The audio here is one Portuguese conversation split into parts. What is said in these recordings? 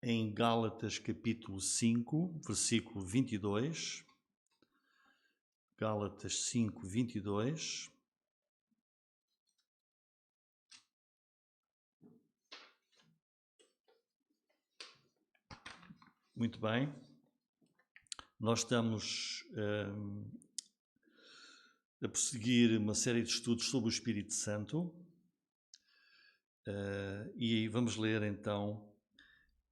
em Gálatas capítulo 5, versículo 22. Gálatas 5, 22. Muito bem. Nós estamos a prosseguir uma série de estudos sobre o Espírito Santo e vamos ler então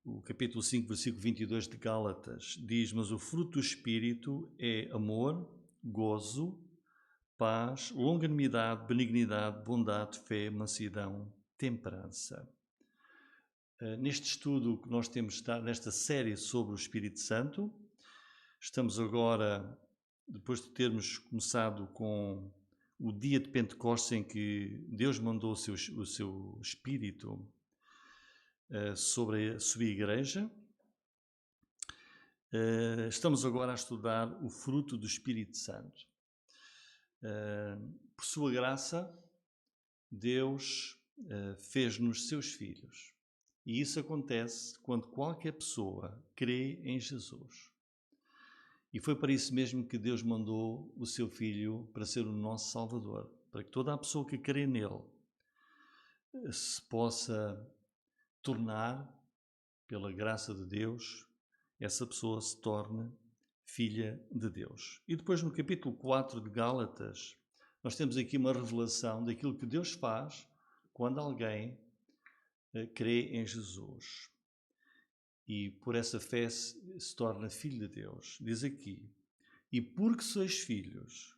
o capítulo 5, versículo 22 de Gálatas. Diz: mas o fruto do Espírito é amor, gozo, paz, longanimidade, benignidade, bondade, fé, mansidão, temperança. Neste estudo que nós temos estado, nesta série sobre o Espírito Santo, estamos agora, depois de termos começado com o dia de Pentecostes, em que Deus mandou o seu Espírito sobre a sua igreja, estamos agora a estudar o fruto do Espírito Santo. Por sua graça, Deus fez-nos seus filhos. E isso acontece quando qualquer pessoa crê em Jesus. E foi para isso mesmo que Deus mandou o seu Filho para ser o nosso Salvador, para que toda a pessoa que crê nele se possa tornar, pela graça de Deus, essa pessoa se torne filha de Deus. E depois no capítulo 4 de Gálatas, nós temos aqui uma revelação daquilo que Deus faz quando alguém crê em Jesus. E por essa fé se torna filho de Deus. Diz aqui: e porque sois filhos,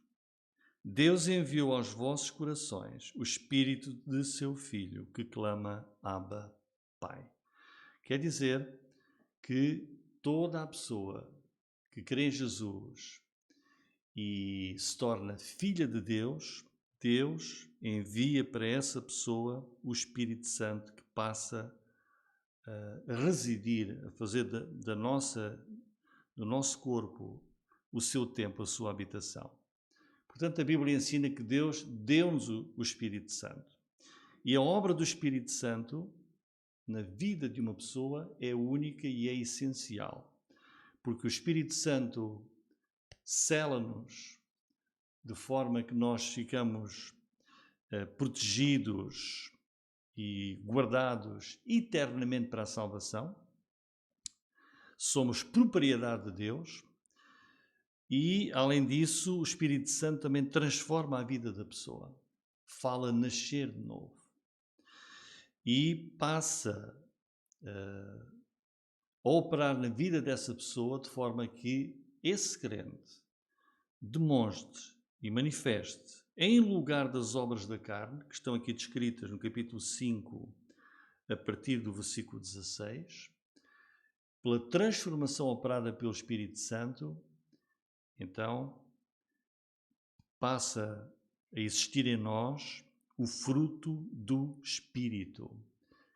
Deus enviou aos vossos corações o Espírito de seu Filho, que clama Abba, Pai. Quer dizer que toda a pessoa que crê em Jesus e se torna filha de Deus, Deus envia para essa pessoa o Espírito Santo, que passa a residir, a fazer do nosso corpo o seu templo, a sua habitação. Portanto, a Bíblia ensina que Deus deu-nos o Espírito Santo. E a obra do Espírito Santo na vida de uma pessoa é única e é essencial. Porque o Espírito Santo sela-nos de forma que nós ficamos protegidos e guardados eternamente para a salvação. Somos propriedade de Deus e, além disso, o Espírito Santo também transforma a vida da pessoa. Fala nascer de novo. E passa a operar na vida dessa pessoa de forma que esse crente demonstre e manifeste, em lugar das obras da carne, que estão aqui descritas no capítulo 5, a partir do versículo 16, pela transformação operada pelo Espírito Santo, então passa a existir em nós o fruto do Espírito,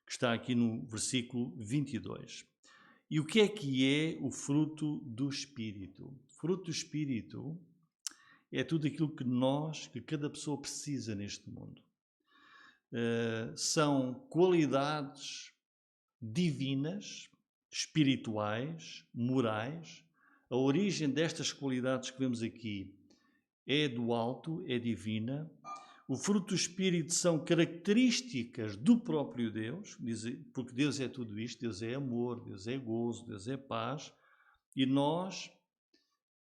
que está aqui no versículo 22. E o que é o fruto do Espírito? O fruto do Espírito é tudo aquilo que cada pessoa precisa neste mundo. São qualidades divinas, espirituais, morais. A origem destas qualidades que vemos aqui é do alto, é divina. O fruto do Espírito são características do próprio Deus, porque Deus é tudo isto. Deus é amor, Deus é gozo, Deus é paz. E nós,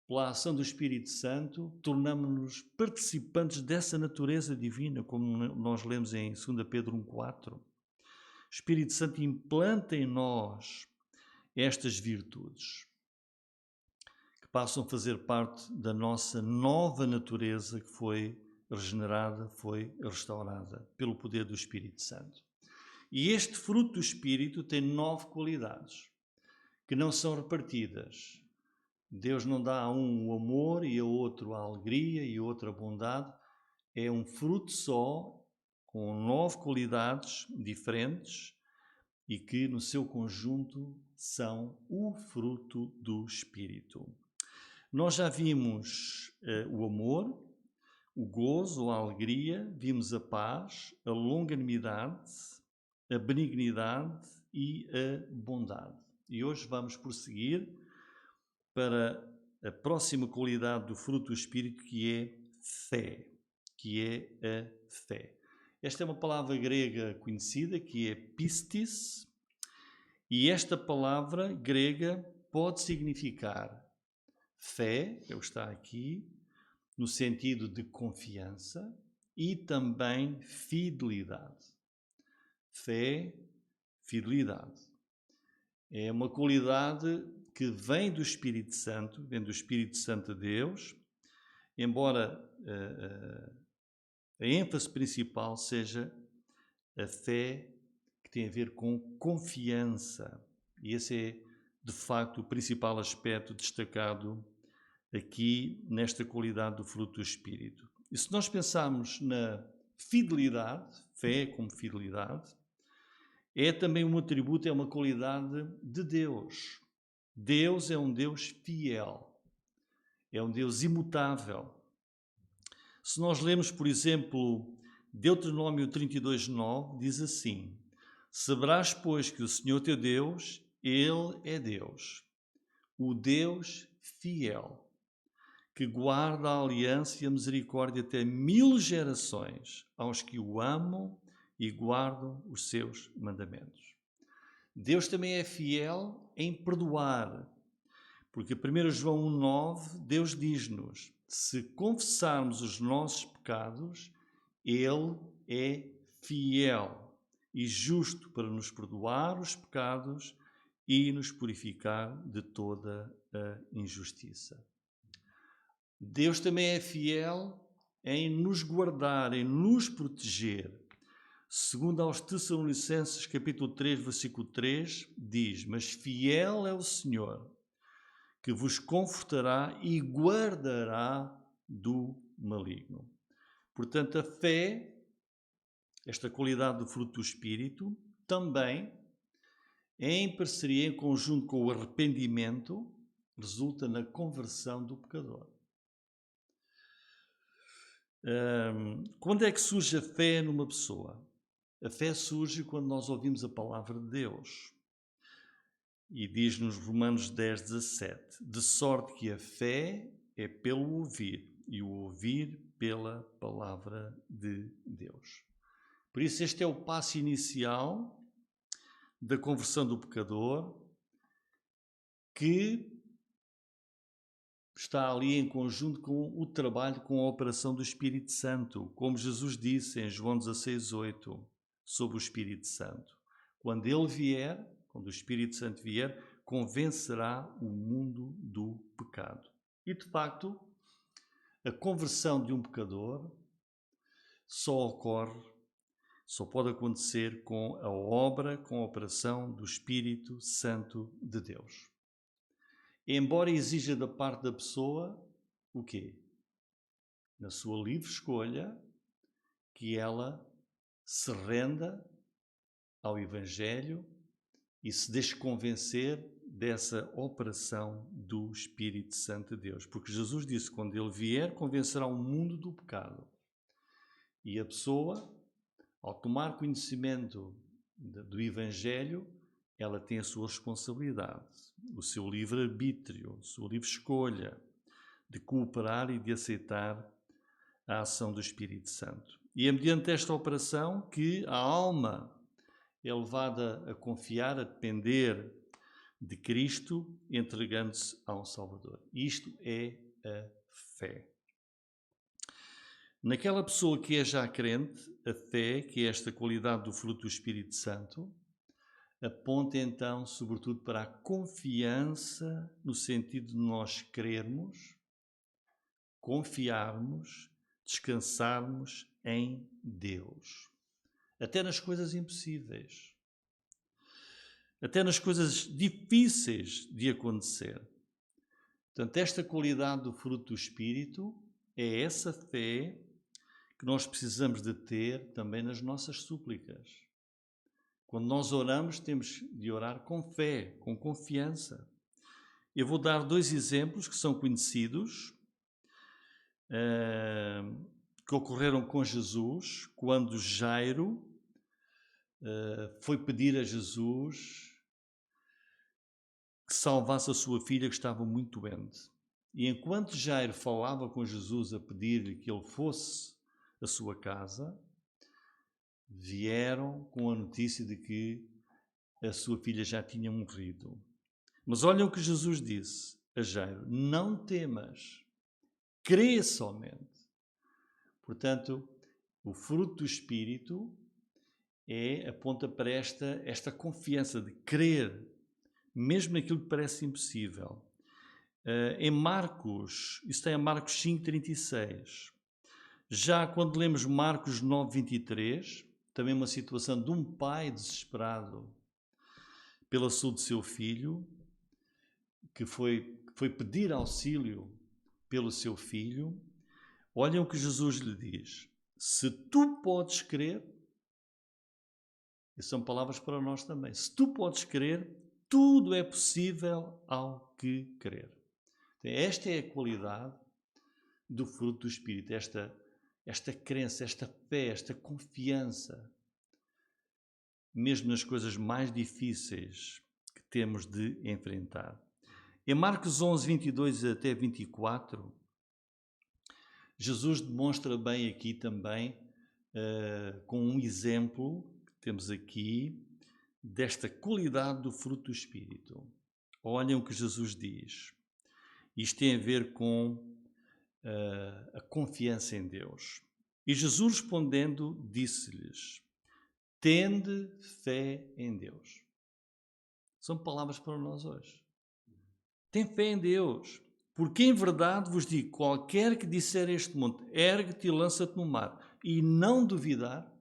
pela ação do Espírito Santo, tornamos-nos participantes dessa natureza divina, como nós lemos em 2 Pedro 1,4. O Espírito Santo implanta em nós estas virtudes, que passam a fazer parte da nossa nova natureza, que foi regenerada, foi restaurada pelo poder do Espírito Santo. E este fruto do Espírito tem 9 qualidades, que não são repartidas. Deus não dá a um o amor e a outro a alegria e a outro a bondade. É um fruto só, com 9 qualidades diferentes e que no seu conjunto são o fruto do Espírito. Nós já vimos o amor, o gozo, a alegria, vimos a paz, a longanimidade, a benignidade e a bondade. E hoje vamos prosseguir para a próxima qualidade do fruto do Espírito, que é fé, que é a fé. Esta é uma palavra grega conhecida, que é pistis, e esta palavra grega pode significar fé, que é o que está aqui, no sentido de confiança, e também fidelidade. Fé, fidelidade. É uma qualidade que vem do Espírito Santo, vem do Espírito Santo de Deus, embora a ênfase principal seja a fé que tem a ver com confiança. E esse é, de facto, o principal aspecto destacado aqui nesta qualidade do fruto do Espírito. E se nós pensarmos na fidelidade, fé como fidelidade, é também um atributo, é uma qualidade de Deus. Deus é um Deus fiel, é um Deus imutável. Se nós lemos, por exemplo, Deuteronômio 32:9, diz assim: saberás, pois, que o Senhor teu Deus, Ele é Deus, o Deus fiel, que guarda a aliança e a misericórdia até 1000 gerações aos que o amam e guardam os seus mandamentos. Deus também é fiel em perdoar, porque 1 João 1,9, Deus diz-nos: se confessarmos os nossos pecados, Ele é fiel e justo para nos perdoar os pecados e nos purificar de toda a injustiça. Deus também é fiel em nos guardar, em nos proteger. Segundo aos Tessalonicenses, capítulo 3, versículo 3, diz: mas fiel é o Senhor, que vos confortará e guardará do maligno. Portanto, a fé, esta qualidade do fruto do Espírito, também, em parceria, em conjunto com o arrependimento, resulta na conversão do pecador. Quando é que surge a fé numa pessoa? A fé surge quando nós ouvimos a palavra de Deus. E diz-nos Romanos 10:17, de sorte que a fé é pelo ouvir, e o ouvir pela palavra de Deus. Por isso este é o passo inicial da conversão do pecador, que está ali em conjunto com o trabalho, com a operação do Espírito Santo, como Jesus disse em João 16:8, sobre o Espírito Santo. Quando ele vier, quando o Espírito Santo vier, convencerá o mundo do pecado. E, de facto, a conversão de um pecador só pode acontecer com a obra, com a operação do Espírito Santo de Deus. Embora exija da parte da pessoa o quê? Na sua livre escolha, que ela se renda ao Evangelho e se deixe convencer dessa operação do Espírito Santo de Deus. Porque Jesus disse que quando ele vier, convencerá o mundo do pecado. E a pessoa, ao tomar conhecimento do Evangelho, ela tem a sua responsabilidade, o seu livre-arbítrio, a sua livre escolha de cooperar e de aceitar a ação do Espírito Santo. E é mediante esta operação que a alma é levada a confiar, a depender de Cristo, entregando-se a um Salvador. Isto é a fé. Naquela pessoa que é já crente, a fé, que é esta qualidade do fruto do Espírito Santo, aponta então, sobretudo, para a confiança, no sentido de nós crermos, confiarmos, descansarmos em Deus. Até nas coisas impossíveis. Até nas coisas difíceis de acontecer. Portanto, esta qualidade do fruto do Espírito é essa fé que nós precisamos de ter também nas nossas súplicas. Quando nós oramos, temos de orar com fé, com confiança. Eu vou dar 2 exemplos que são conhecidos, que ocorreram com Jesus, quando Jairo foi pedir a Jesus salvasse a sua filha que estava muito doente. E enquanto Jairo falava com Jesus a pedir-lhe que ele fosse à sua casa, vieram com a notícia de que a sua filha já tinha morrido. Mas olha o que Jesus disse a Jairo: não temas, crê somente. Portanto, o fruto do Espírito aponta para esta confiança de crer, mesmo naquilo que parece impossível. Em Marcos, isso está em Marcos 5,36. Já quando lemos Marcos 9,23, também uma situação de um pai desesperado pela saúde do seu filho, que foi pedir auxílio pelo seu filho. Olhem o que Jesus lhe diz: se tu podes crer, e são palavras para nós também, se tu podes crer, tudo é possível ao que crer. Esta é a qualidade do fruto do Espírito, esta crença, esta fé, esta confiança, mesmo nas coisas mais difíceis que temos de enfrentar. Em Marcos 11, 22 até 24, Jesus demonstra bem aqui também, com um exemplo que temos aqui, desta qualidade do fruto do Espírito. Olhem o que Jesus diz. Isto tem a ver com a confiança em Deus. E Jesus respondendo disse-lhes: tende fé em Deus. São palavras para nós hoje. Tem fé em Deus, porque em verdade vos digo, qualquer que disser este monte, ergue-te e lança-te no mar, e não duvidar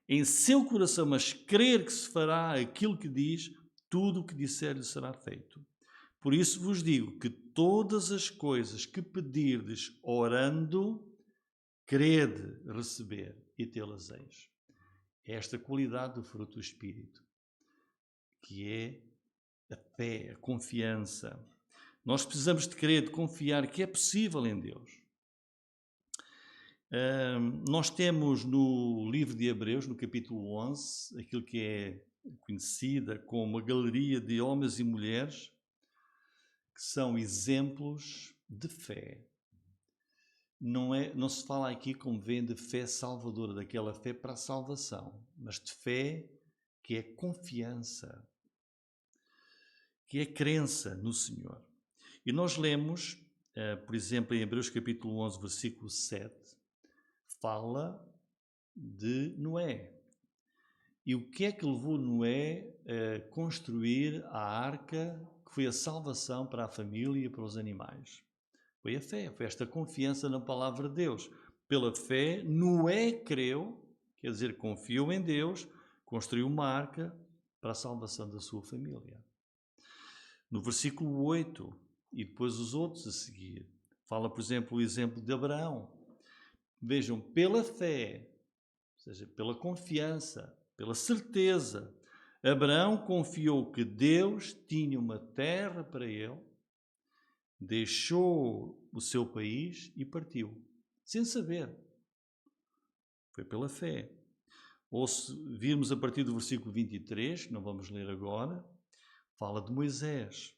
em seu coração, mas crer que se fará aquilo que diz, tudo o que disser lhe será feito. Por isso vos digo que todas as coisas que pedirdes orando, crede receber e tê-las-eis. É esta qualidade do fruto do Espírito, que é a fé, a confiança. Nós precisamos de crer, de confiar que é possível em Deus. Nós temos no livro de Hebreus, no capítulo 11, aquilo que é conhecida como a galeria de homens e mulheres que são exemplos de fé. Não se fala aqui, como vem, de fé salvadora, daquela fé para a salvação, mas de fé que é confiança, que é crença no Senhor. E nós lemos, por exemplo, em Hebreus capítulo 11, versículo 7, fala de Noé. E o que é que levou Noé a construir a arca, que foi a salvação para a família e para os animais? Foi a fé, foi esta confiança na palavra de Deus. Pela fé, Noé creu, quer dizer, confiou em Deus, construiu uma arca para a salvação da sua família. No versículo 8, e depois os outros a seguir, fala, por exemplo, o exemplo de Abraão. Vejam, pela fé, ou seja, pela confiança, pela certeza, Abraão confiou que Deus tinha uma terra para ele, deixou o seu país e partiu, sem saber. Foi pela fé. Ou se virmos a partir do versículo 23, que não vamos ler agora, fala de Moisés.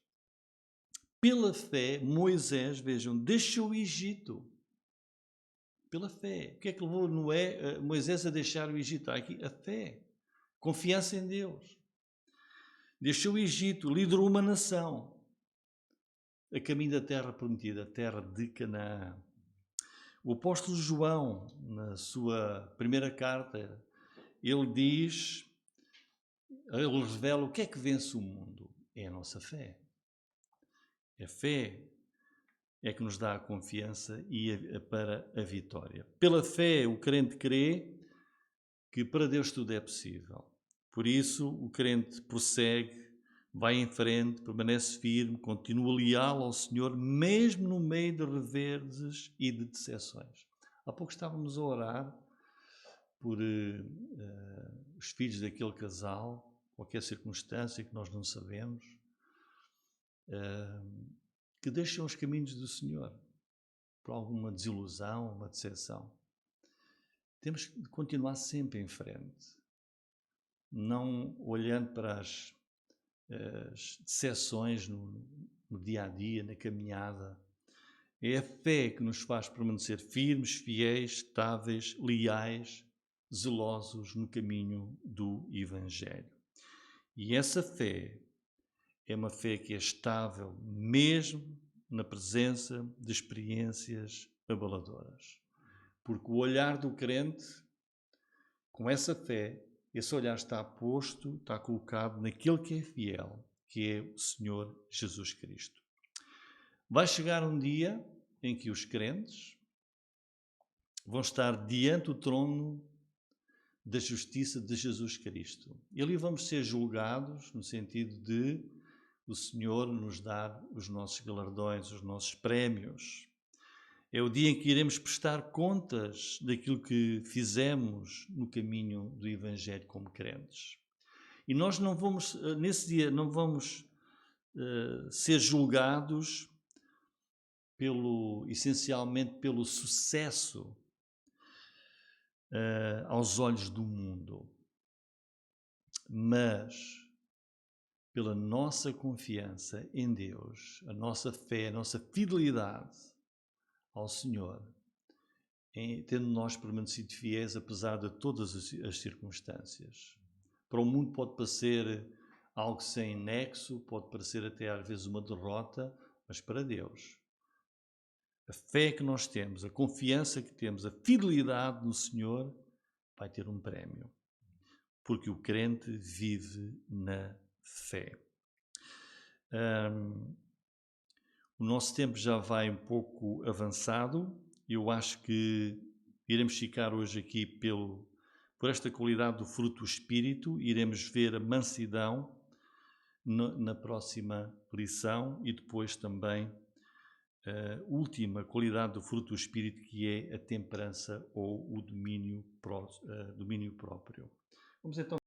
Pela fé, Moisés, vejam, deixou o Egito. Pela fé. O que é que levou Moisés a deixar o Egito? Há aqui a fé. Confiança em Deus. Deixou o Egito, liderou uma nação a caminho da terra prometida, a terra de Canaã. O apóstolo João, na sua primeira carta, ele revela o que é que vence o mundo. É a nossa fé. A fé é que nos dá a confiança para a vitória. Pela fé, o crente crê que para Deus tudo é possível. Por isso, o crente prossegue, vai em frente, permanece firme, continua leal ao Senhor, mesmo no meio de reverdes e de decepções. Há pouco estávamos a orar por os filhos daquele casal, qualquer circunstância que nós não sabemos, que deixam os caminhos do Senhor por alguma desilusão, uma decepção. Temos que continuar sempre em frente, não olhando para as as decepções no dia a dia, na caminhada. É a fé que nos faz permanecer firmes, fiéis, estáveis, leais, zelosos no caminho do Evangelho. E essa fé é uma fé que é estável mesmo na presença de experiências abaladoras. Porque o olhar do crente, com essa fé, esse olhar está posto, está colocado naquele que é fiel, que é o Senhor Jesus Cristo. Vai chegar um dia em que os crentes vão estar diante do trono da justiça de Jesus Cristo. E ali vamos ser julgados no sentido de o Senhor nos dar os nossos galardões, os nossos prémios. É o dia em que iremos prestar contas daquilo que fizemos no caminho do Evangelho como crentes. E nós não vamos, nesse dia, não vamos ser julgados essencialmente pelo sucesso aos olhos do mundo, mas pela nossa confiança em Deus, a nossa fé, a nossa fidelidade ao Senhor, tendo nós permanecido fiéis apesar de todas as circunstâncias. Para o mundo pode parecer algo sem nexo, pode parecer até às vezes uma derrota, mas para Deus, a fé que nós temos, a confiança que temos, a fidelidade no Senhor vai ter um prémio, porque o crente vive na fé. O nosso tempo já vai um pouco avançado. Eu acho que iremos ficar hoje aqui por esta qualidade do fruto do Espírito. Iremos ver a mansidão na próxima lição e depois também a última qualidade do fruto do Espírito, que é a temperança ou o domínio próprio. Vamos então